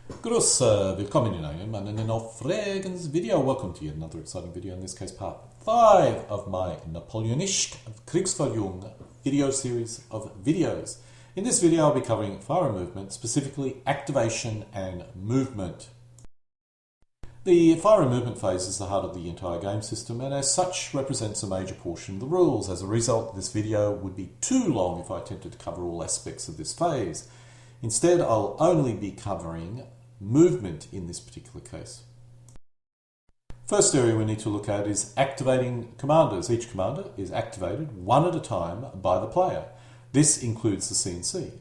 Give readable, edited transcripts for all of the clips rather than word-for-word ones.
Willkommen in einem aufregendes video. Welcome to yet another exciting video, in this case part 5 of my Napoleonische-Kriegsführung video series of videos. In this video I'll be covering fire and movement, specifically activation and movement. The fire and movement phase is the heart of the entire game system and as such represents a major portion of the rules. As a result, this video would be too long if I attempted to cover all aspects of this phase. Instead, I'll only be covering movement in this particular case. First area we need to look at is activating commanders. Each commander is activated one at a time by the player. This includes the CNC,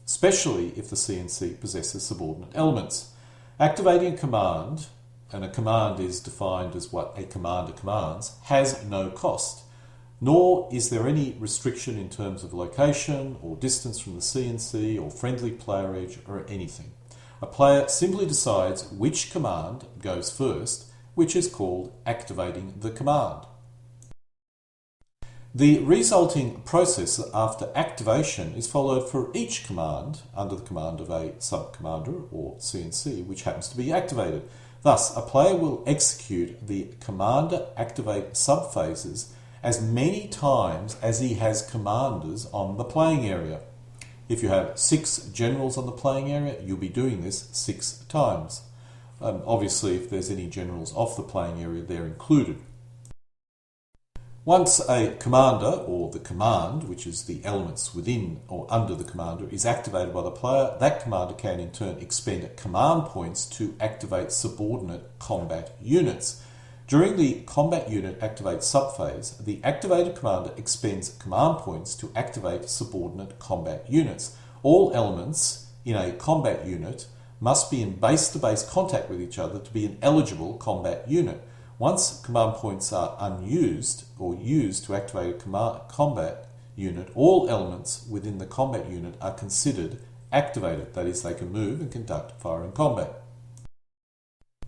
especially if the CNC possesses subordinate elements. Activating a command, and a command is defined as what a commander commands, has no cost, nor is there any restriction in terms of location or distance from the CNC or friendly player edge or anything. A player simply decides which command goes first, which is called activating the command. The resulting process after activation is followed for each command under the command of a sub-commander or CNC, which happens to be activated. Thus, a player will execute the commander activate subphases as many times as he has commanders on the playing area. If you have 6 generals on the playing area, you'll be doing this 6 times. Obviously, if there's any generals off the playing area, they're included. Once a commander, or the command, which is the elements within or under the commander, is activated by the player, that commander can in turn expend command points to activate subordinate combat units. During the combat unit activate subphase, the activated commander expends command points to activate subordinate combat units. All elements in a combat unit must be in base-to-base contact with each other to be an eligible combat unit. Once command points are unused or used to activate a combat unit, all elements within the combat unit are considered activated. That is, they can move and conduct fire and combat.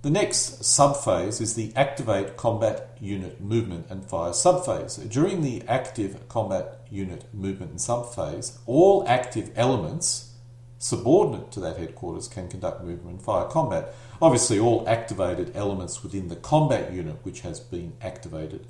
The next subphase is the activate combat unit movement and fire subphase. During the active combat unit movement and subphase, all active elements subordinate to that headquarters can conduct movement and fire combat. Obviously, all activated elements within the combat unit which has been activated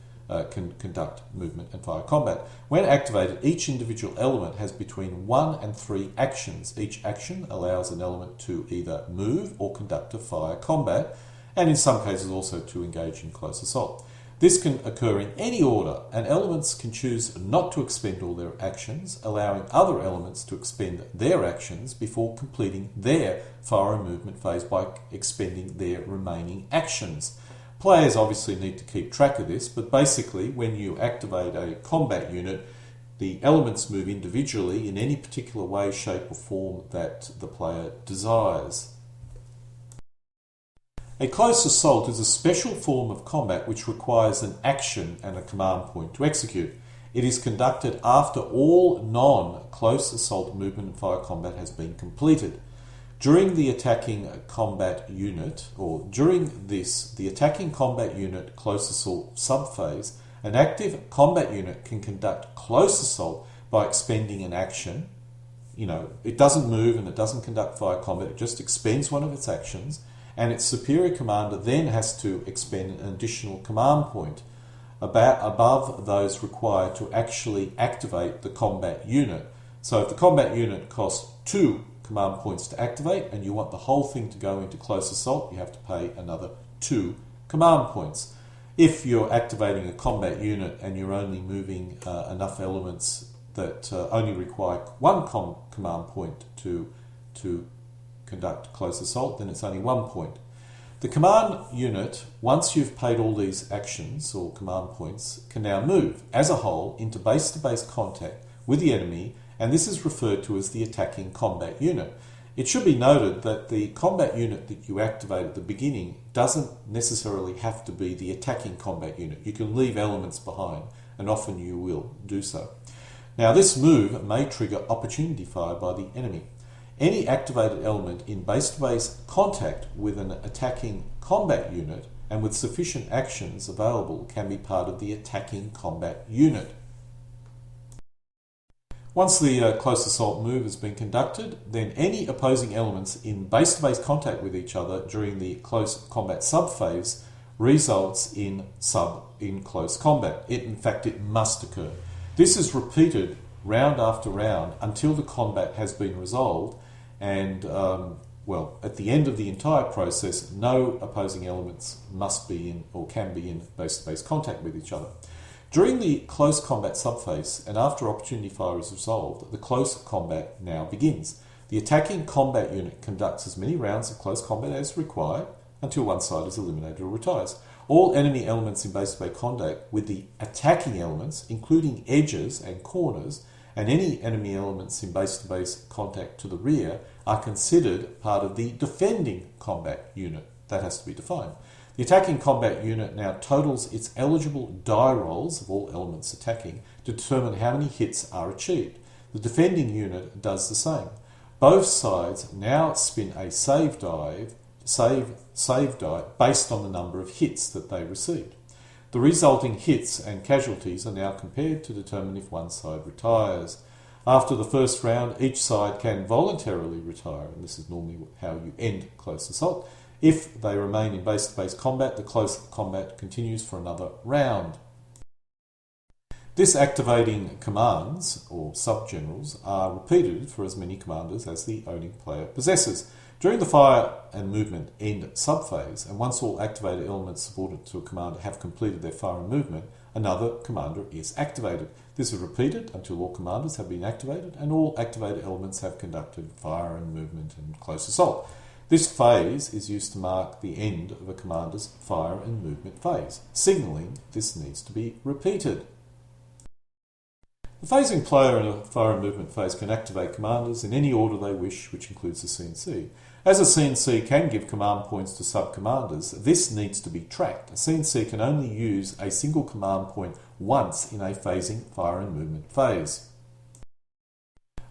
can conduct movement and fire combat. When activated, each individual element has between 1 and 3 actions. Each action allows an element to either move or conduct a fire combat, and in some cases also to engage in close assault. This can occur in any order, and elements can choose not to expend all their actions, allowing other elements to expend their actions before completing their fire and movement phase by expending their remaining actions. Players obviously need to keep track of this, but basically when you activate a combat unit, the elements move individually in any particular way, shape or form that the player desires. A close assault is a special form of combat which requires an action and a command point to execute. It is conducted after all non-close assault movement and fire combat has been completed. During the attacking combat unit, or during this, the attacking combat unit close assault subphase, an active combat unit can conduct close assault by expending an action. It doesn't move and it doesn't conduct fire combat, it just expends one of its actions, and its superior commander then has to expend an additional command point above those required to actually activate the combat unit. So if the combat unit costs 2 command points to activate and you want the whole thing to go into close assault, you have to pay another 2 command points. If you're activating a combat unit and you're only moving enough elements that only require 1 command point to conduct close assault, then it's only 1 point. The command unit, once you've paid all these actions or command points, can now move as a whole into base-to-base contact with the enemy, and this is referred to as the attacking combat unit. It should be noted that the combat unit that you activate at the beginning doesn't necessarily have to be the attacking combat unit. You can leave elements behind, and often you will do so. Now, this move may trigger opportunity fire by the enemy. Any activated element in base-to-base contact with an attacking combat unit and with sufficient actions available can be part of the attacking combat unit. Once the close assault move has been conducted, then any opposing elements in base-to-base contact with each other during the close combat subphase results in close combat. In fact, it must occur. This is repeated round after round until the combat has been resolved, and at the end of the entire process, no opposing elements must be in or can be in base-to-base contact with each other. During the close combat subphase and after opportunity fire is resolved, the close combat now begins. The attacking combat unit conducts as many rounds of close combat as required until one side is eliminated or retires. All enemy elements in base-to-base contact with the attacking elements, including edges and corners, and any enemy elements in base-to-base contact to the rear, are considered part of the defending combat unit. That has to be defined. The attacking combat unit now totals its eligible die rolls of all elements attacking to determine how many hits are achieved. The defending unit does the same. Both sides now spin a save die based on the number of hits that they received. The resulting hits and casualties are now compared to determine if one side retires. After the first round, each side can voluntarily retire, and this is normally how you end close assault. If they remain in base-to-base combat, the close combat continues for another round. Disactivating commands, or sub-generals, are repeated for as many commanders as the owning player possesses. During the fire and movement end subphase, and once all activated elements subordinate to a commander have completed their fire and movement, another commander is activated. This is repeated until all commanders have been activated and all activated elements have conducted fire and movement and close assault. This phase is used to mark the end of a commander's fire and movement phase, signalling this needs to be repeated. The phasing player in a fire and movement phase can activate commanders in any order they wish, which includes the CNC. As a CNC can give command points to sub-commanders, this needs to be tracked. A CNC can only use a single command point once in a phasing fire and movement phase.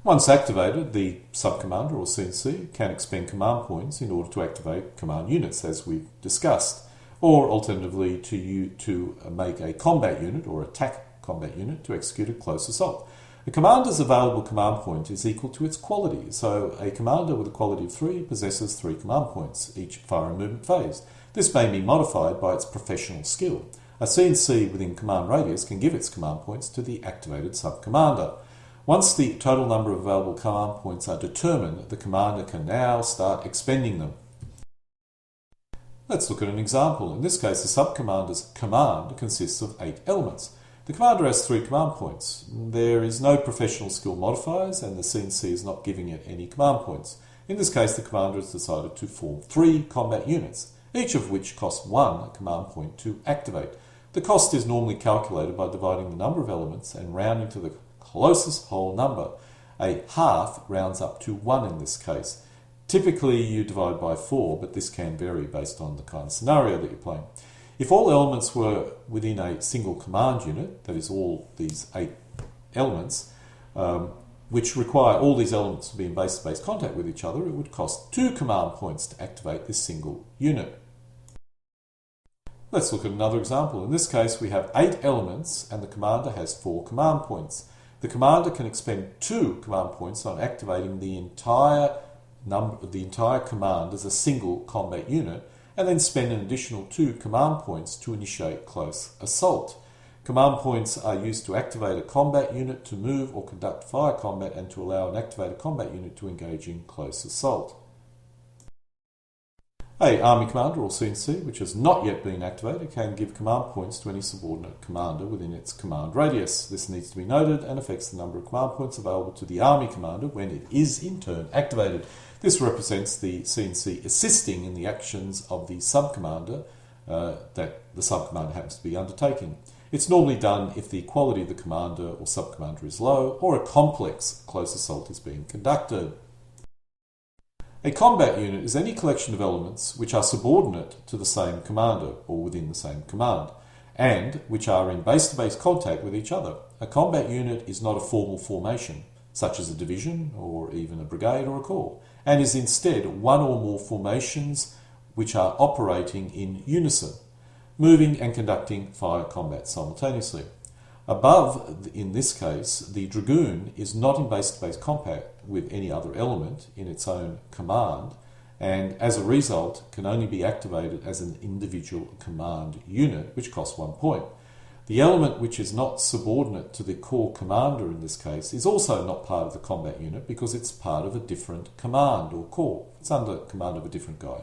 Once activated, the sub-commander or CNC can expend command points in order to activate command units, as we've discussed, or alternatively to make a combat unit or attack combat unit to execute a close assault. A commander's available command point is equal to its quality, so a commander with a quality of 3 possesses 3 command points each fire and movement phase. This may be modified by its professional skill. A CNC within command radius can give its command points to the activated sub-commander. Once the total number of available command points are determined, the commander can now start expending them. Let's look at an example. In this case, the sub-commander's command consists of 8 elements. The commander has 3 command points. There is no professional skill modifiers and the CNC is not giving it any command points. In this case, the commander has decided to form 3 combat units, each of which costs 1 command point to activate. The cost is normally calculated by dividing the number of elements and rounding to the closest whole number. A half rounds up to 1 in this case. Typically you divide by 4, but this can vary based on the kind of scenario that you're playing. If all elements were within a single command unit, that is all these 8 elements, which require all these elements to be in base-to-base contact with each other, it would cost 2 command points to activate this single unit. Let's look at another example. In this case, we have 8 elements and the commander has 4 command points. The commander can expend 2 command points on activating the entire command as a single combat unit, and then spend an additional 2 command points to initiate close assault. Command points are used to activate a combat unit to move or conduct fire combat and to allow an activated combat unit to engage in close assault. A Army Commander or CNC, which has not yet been activated, can give command points to any subordinate commander within its command radius. This needs to be noted and affects the number of command points available to the Army Commander when it is in turn activated. This represents the CNC assisting in the actions of the sub-commander that the sub-commander happens to be undertaking. It's normally done if the quality of the commander or sub-commander is low or a complex close assault is being conducted. A combat unit is any collection of elements which are subordinate to the same commander or within the same command, and which are in base-to-base contact with each other. A combat unit is not a formal formation, such as a division or even a brigade or a corps, and is instead one or more formations which are operating in unison, moving and conducting fire combat simultaneously. Above, in this case, the Dragoon is not in base-to-base combat with any other element in its own command, and as a result can only be activated as an individual command unit, which costs 1 point. The element which is not subordinate to the core commander in this case is also not part of the combat unit because it's part of a different command or core. It's under command of a different guy.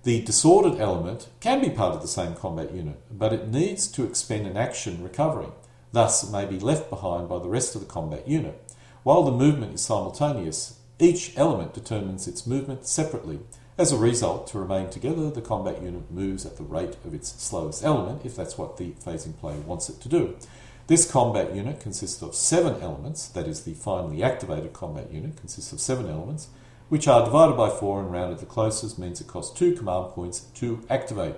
The disordered element can be part of the same combat unit, but it needs to expend an action recovering, thus it may be left behind by the rest of the combat unit. While the movement is simultaneous, each element determines its movement separately. As a result, to remain together, the combat unit moves at the rate of its slowest element, if that's what the phasing player wants it to do. This combat unit consists of 7 elements, that is, the finally activated combat unit consists of 7 elements, which are divided by 4 and rounded the closest, means it costs 2 command points to activate.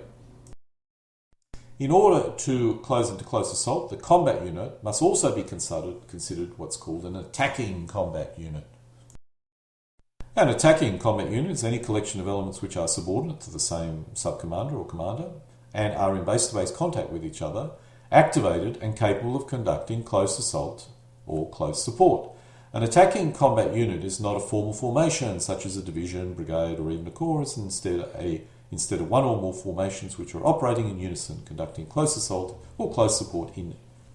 In order to close into close assault, the combat unit must also be considered what's called an attacking combat unit. An attacking combat unit is any collection of elements which are subordinate to the same subcommander or commander and are in base-to-base contact with each other, activated and capable of conducting close assault or close support. An attacking combat unit is not a formal formation such as a division, brigade or even a corps, and instead of one or more formations which are operating in unison, conducting close assault or close support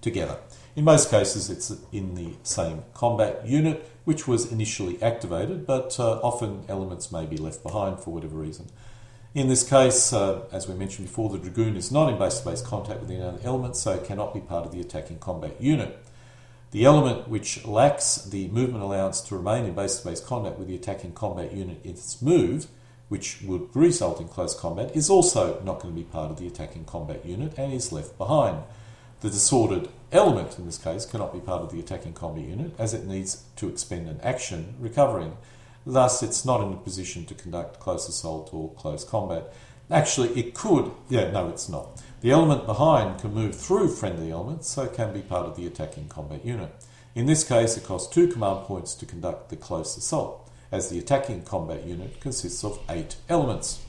together. In most cases, it's in the same combat unit which was initially activated, but often elements may be left behind for whatever reason. In this case, as we mentioned before, the Dragoon is not in base-to-base contact with any other element, so it cannot be part of the attacking combat unit. The element which lacks the movement allowance to remain in base-to-base contact with the attacking combat unit in its move, which would result in close combat, is also not going to be part of the attacking combat unit and is left behind. The disordered element, in this case, cannot be part of the attacking combat unit as it needs to expend an action recovering. Thus, it's not in a position to conduct close assault or close combat. Actually, it could. No, it's not. The element behind can move through friendly elements, so it can be part of the attacking combat unit. In this case, it costs 2 command points to conduct the close assault, as the attacking combat unit consists of 8 elements.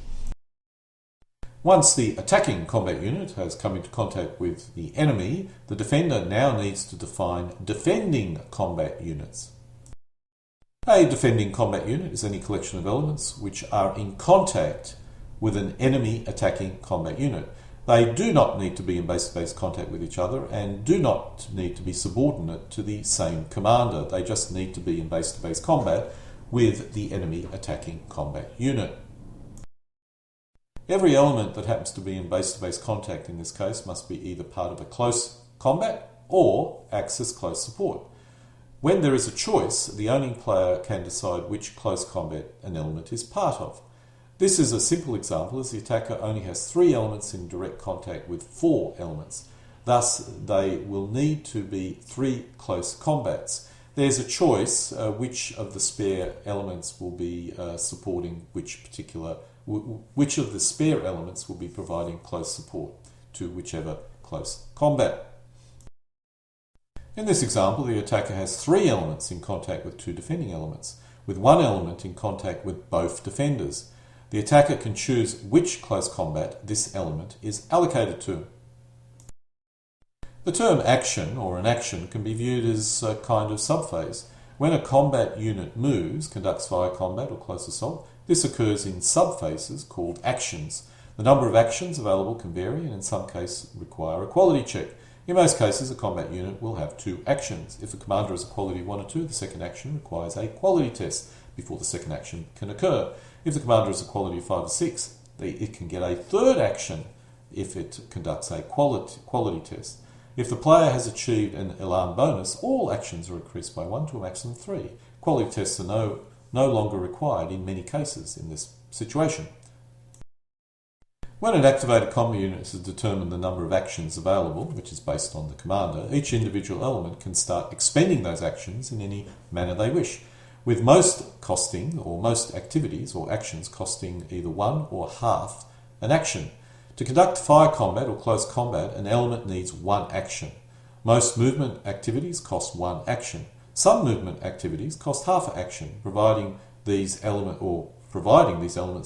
Once the attacking combat unit has come into contact with the enemy, the defender now needs to define defending combat units. A defending combat unit is any collection of elements which are in contact with an enemy attacking combat unit. They do not need to be in base-to-base contact with each other and do not need to be subordinate to the same commander. They just need to be in base-to-base combat with the enemy attacking combat unit. Every element that happens to be in base-to-base contact in this case must be either part of a close combat or acts as close support. When there is a choice, the owning player can decide which close combat an element is part of. This is a simple example as the attacker only has 3 elements in direct contact with 4 elements. Thus, they will need to be 3 close combats. There's a choice which of the spare elements will be supporting which of the spare elements will be providing close support to whichever close combat. In this example, the attacker has 3 elements in contact with 2 defending elements, with 1 element in contact with both defenders. The attacker can choose which close combat this element is allocated to. The term action or an action can be viewed as a kind of subphase. When a combat unit moves, conducts fire combat or close assault, this occurs in subphases called actions. The number of actions available can vary and in some cases require a quality check. In most cases, a combat unit will have 2 actions. If the commander has a quality 1 or 2, the second action requires a quality test before the second action can occur. If the commander has a quality of 5 or 6, it can get a third action if it conducts a quality test. If the player has achieved an alarm bonus, all actions are increased by 1 to a maximum of 3. Quality tests are no longer required in many cases in this situation. When an activated combat unit has determined the number of actions available, which is based on the commander, each individual element can start expending those actions in any manner they wish, with most activities or actions costing either 1 or half an action. To conduct fire combat or close combat, an element needs 1 action. Most movement activities cost 1 action. Some movement activities cost half an action, providing these elements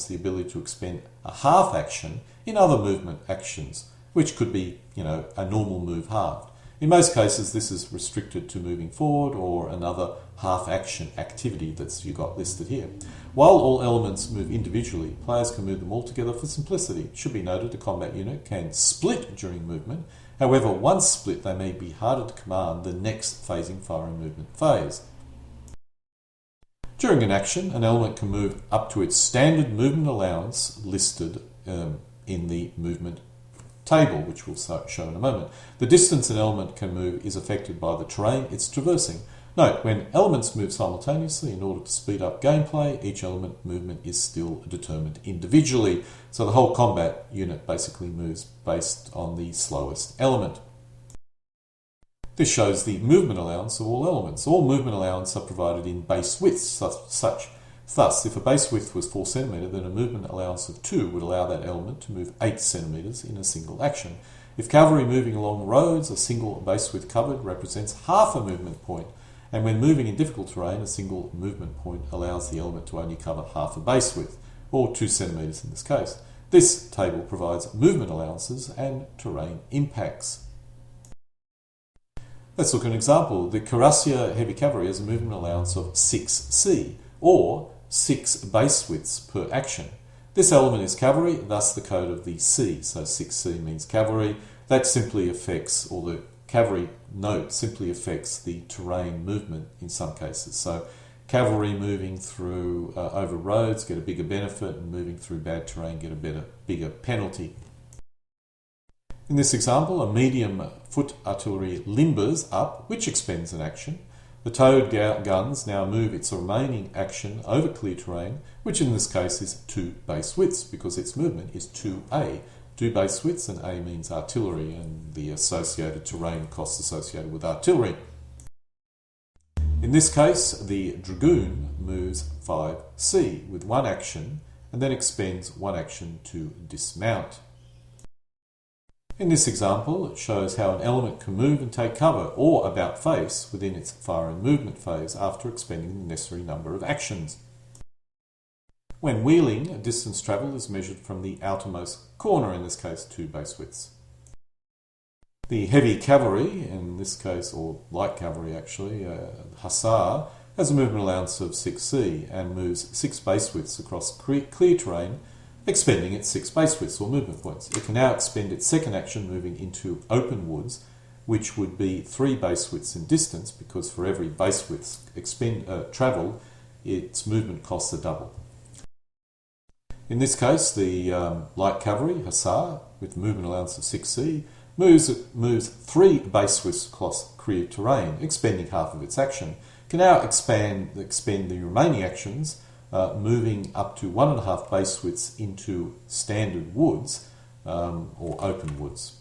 the ability to expend a half action in other movement actions, which could be, a normal move halved. In most cases, this is restricted to moving forward or another half-action activity that's you got listed here. While all elements move individually, players can move them all together for simplicity. It should be noted a combat unit can split during movement. However, once split, they may be harder to command the next phasing fire and movement phase. During an action, an element can move up to its standard movement allowance listed in the movement table, which we'll show in a moment. The distance an element can move is affected by the terrain it's traversing. Note, when elements move simultaneously in order to speed up gameplay, each element movement is still determined individually. So the whole combat unit basically moves based on the slowest element. This shows the movement allowance of all elements. All movement allowance are provided in base widths such. Thus, if a base width was 4 cm, then a movement allowance of 2 would allow that element to move 8 cm in a single action. If cavalry moving along roads, a single base width covered represents half a movement point, and when moving in difficult terrain, a single movement point allows the element to only cover half a base width, or 2 cm in this case. This table provides movement allowances and terrain impacts. Let's look at an example. The Cuirassier Heavy Cavalry has a movement allowance of 6c, or 6 base widths per action. This element is cavalry, thus the code of the C, so 6c means cavalry. That simply affects, or the cavalry note simply affects the terrain movement in some cases. So cavalry moving through over roads get a bigger benefit, and moving through bad terrain get a bigger penalty. In this example, a medium foot artillery limbers up, which expends an action. The towed guns now move its remaining action over clear terrain, which in this case is 2 base widths, because its movement is 2a. 2 base widths, and A means artillery and the associated terrain costs associated with artillery. In this case, the dragoon moves 5c with 1 action and then expends 1 action to dismount. In this example, it shows how an element can move and take cover or about face within its fire and movement phase after expending the necessary number of actions. When wheeling, distance travel is measured from the outermost corner, in this case 2 base widths. The heavy cavalry, in this case, or light cavalry actually, hussar, has a movement allowance of 6c and moves 6 base widths across clear terrain, expending its 6 base widths or movement points. It can now expend its second action moving into open woods, which would be 3 base widths in distance, because for every base width travel, its movement costs are double. In this case, the light cavalry, hussar, with movement allowance of 6c, moves 3 base widths across clear terrain, expending half of its action. Can now expend the remaining actions, moving up to 1.5 base widths into standard woods or open woods.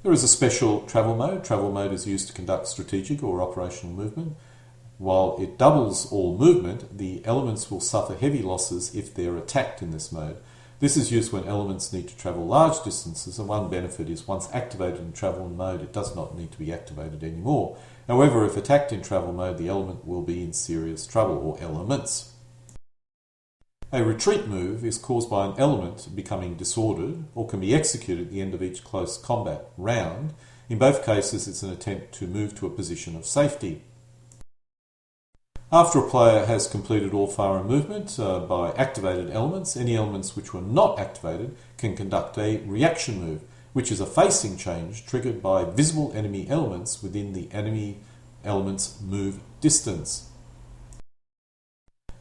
There is a special travel mode. Travel mode is used to conduct strategic or operational movement. While it doubles all movement, the elements will suffer heavy losses if they're attacked in this mode. This is used when elements need to travel large distances, and one benefit is once activated in travel mode, it does not need to be activated anymore. However, if attacked in travel mode, the element will be in serious trouble, or elements. A retreat move is caused by an element becoming disordered, or can be executed at the end of each close combat round. In both cases, it's an attempt to move to a position of safety. After a player has completed all fire and movement by activated elements, any elements which were not activated can conduct a reaction move, which is a facing change triggered by visible enemy elements within the enemy element's move distance.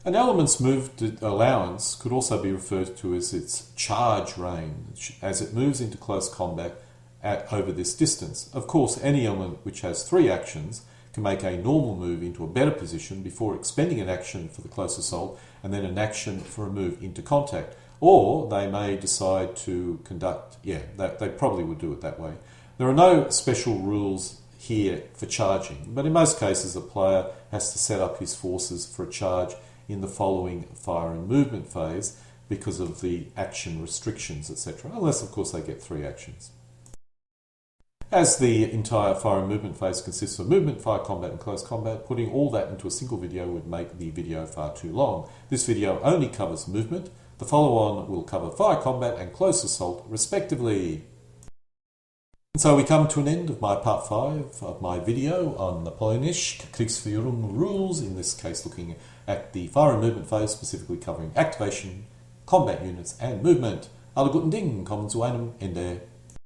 An element's move allowance could also be referred to as its charge range, as it moves into close combat over this distance. Of course, any element which has 3 actions can make a normal move into a better position before expending an action for the close assault and then an action for a move into contact. Or they may decide to conduct, they probably would do it that way. There are no special rules here for charging, but in most cases a player has to set up his forces for a charge in the following fire and movement phase because of the action restrictions, etc., unless of course they get 3 actions. As the entire fire and movement phase consists of movement, fire, combat and close combat, putting all that into a single video would make the video far too long. This video only covers movement. The follow-on will cover fire, combat and close assault respectively. And so we come to an end of my part 5 of my video on Napoleonische-Kriegsführung rules, in this case looking at the fire and movement phase, specifically covering activation, combat units and movement. Alle guten Dingen kommen zu einem Ende.